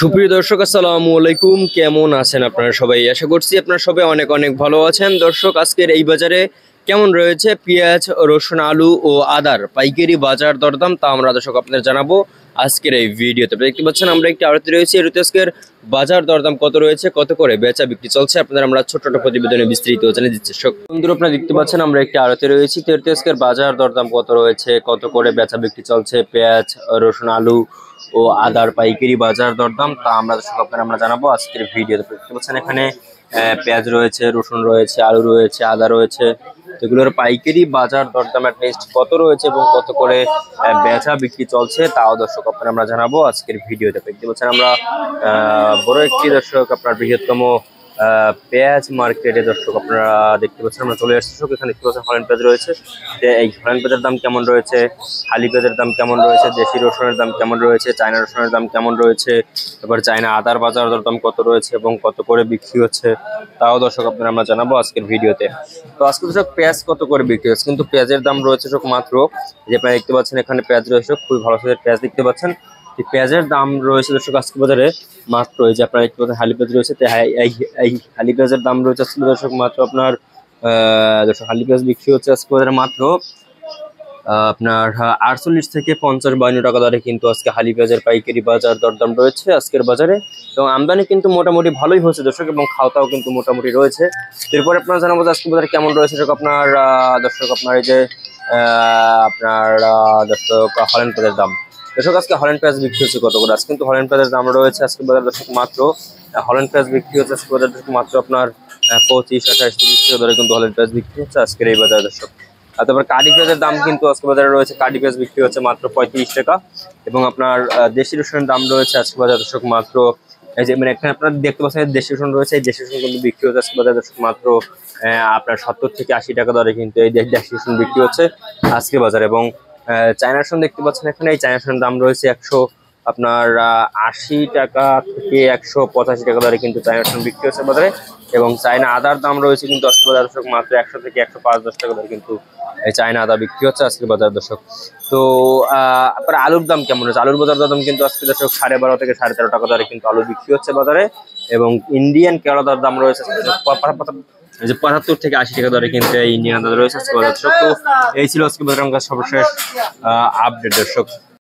সুপ্রিয় দর্শক, আসসালামু আলাইকুম। কেমন আছেন আপনারা সবাই? আশা করছি আপনারা সবাই অনেক অনেক ভালো আছেন। দর্শক, আজকের এই বাজারে কেমন রয়েছে পেঁয়াজ, রসুন, আলু ও আদার পাইকারি বাজার দরদাম, তা আমরা দর্শক আপনাদের জানাবো আজকের এই ভিডিওতে। দেখতে পাচ্ছেন আমরা একটি আড়তে রয়েছে, এর আজকের বাজার দরদাম কত রয়েছে, কত করে বেচা বিক্রি চলছে, আপনাদের আমরা ছোট ছোট প্রতিবেদনে বিস্তারিত জানিয়ে দিচ্ছি। বন্ধুরা, আপনারা দেখতে পাচ্ছেন আমরা একটি আড়তে রয়েছি, এর আজকের বাজার দরদাম কত রয়েছে, কত করে বেচা বিক্রি চলছে পেঁয়াজ, রসুন, আলু ও আদার পাইকারি বাজার দরদাম, তা আমরা দর্শক আপনারা আমরা জানাবো আজকের ভিডিওতে। দেখতে পাচ্ছেন এখানে পেঁয়াজ রয়েছে, রসুন রয়েছে, আলু রয়েছে, আদা রয়েছে। এগুলোর পাইকারি বাজার দরদাম লিস্ট কত রয়েছে এবং কত করে বেচা বিক্রি চলছে, তাও দর্শক আপনারা আমরা জানাবো আজকের ভিডিওতে। দেখতে পাচ্ছেন আমরা বড় একটি দর্শক আপনার বৃহত্তম পেঁয়াজ মার্কেটে দর্শক আপনারা দেখতে পাচ্ছেন আমরা চলে আসছি। এখানে দেখতে পাচ্ছেন হল্যান্ড পেঁয়াজ রয়েছে, এই হল্যান্ড পেঁয়াজের দাম কেমন রয়েছে, হালি পেঁয়াজের দাম কেমন রয়েছে, দেশি রসুনের দাম কেমন রয়েছে, চায়না রসুনের দাম কেমন রয়েছে, তারপর চায়না আদার বাজার দরদাম কত রয়েছে এবং কত করে বিক্রি হচ্ছে, তাও দর্শক আপনারা আমরা জানাবো আজকের ভিডিওতে। তো আজকে দর্শক পেঁয়াজ কত করে বিক্রি হচ্ছে, কিন্তু পেঁয়াজের দাম রয়েছে মাত্র, যে আপনারা দেখতে পাচ্ছেন এখানে পেঁয়াজ রয়েছে, খুবই ভালো সাইজের পেঁয়াজ দেখতে পাচ্ছেন। পেঁয়াজের দাম রয়েছে দর্শক আজকে বাজারে মাত্র, এই যে আপনারা দেখতে পাচ্ছেন হালি পেঁয়াজ রয়েছে, এই হালি পেঁয়াজের দাম রয়েছে আজকে দর্শক মাত্র আপনার দর্শক হালি পেঁয়াজ বিক্রি হচ্ছে আজকে বাজারে মাত্র আপনার 48 থেকে 50-52 টাকা দরে কিন্তু আজকে হালি পেঁয়াজের পাইকারি বাজার দরদাম রয়েছে আজকের বাজারে। এবং আমদানি কিন্তু মোটামুটি ভালোই হয়েছে দর্শক, এবং খাওয়াটাও কিন্তু মোটামুটি রয়েছে। এরপরে আপনারা জানাবো আজকে বাজারে কেমন রয়েছে আপনার দর্শক আপনার এই যে আপনার দর্শক হল্যান্ড পেঁয়াজের দাম। দর্শক আজকে হল্যান্ড পেঁয়াজ বিক্রি হচ্ছে কত করে? আজকে কিন্তু হল্যান্ড পেঁয়াজের দাম রয়েছে আজকে বাজার দর্শক মাত্র, হল্যান্ড পেঁয়াজ বিক্রি হচ্ছে আজকে বাজার দর্শক মাত্র আপনার 25, 28, 30 টাকা দরে কিন্তু হল্যান্ড পেঁয়াজ বিক্রি হচ্ছে আজকের এই বাজার দর্শক। আর তারপর কাঠি পেঁয়াজের দাম কিন্তু আজকে বাজারে রয়েছে, কাঠি পেঁয়াজ বিক্রি হচ্ছে মাত্র 35 টাকা। এবং আপনার দেশি রসুনের দাম রয়েছে আজকে বাজার দর্শক মাত্র, এই যে মানে এখানে আপনারা দেখতে পাচ্ছেন দেশি রসুন রয়েছে, এই দেশি রসুন কিন্তু বিক্রি হচ্ছে আজকে বাজার দর্শক মাত্র আপনার 70 থেকে 80 টাকা দরে কিন্তু এই দেশি রসুন বিক্রি হচ্ছে আজকে বাজারে। এবং চায়না রসুন দেখতে পাচ্ছেন এখানে, এই চায়না রসুনের দাম রয়েছে আপনার 80 টাকা থেকে 185 টাকা দরে কিন্তু চায়না রসুন বিক্রি হচ্ছে বাজারে। এবং চায়না আদার দাম রয়েছে কিন্তু আজকে বাজার দর্শক মাত্র 100 থেকে 105-10 টাকা দরে কিন্তু এই চায়না আদা বিক্রি হচ্ছে আজকে বাজার দর্শক। তো আপনার আলুর দাম কেমন হচ্ছে? আলুর বাজার দাম কিন্তু আজকে দর্শক 12.5 থেকে 13.5 টাকা দরে কিন্তু আলু বিক্রি হচ্ছে বাজারে। এবং ইন্ডিয়ান কেরালার দাম রয়েছে 75 থেকে 80 টাকা দরে কিন্তু এই ইন্ডিয়ান আদা রয়েছে আজকে বাজার দর্শক। তো এই ছিল আজকে বাজার সর্বশেষ আপডেট দর্শক।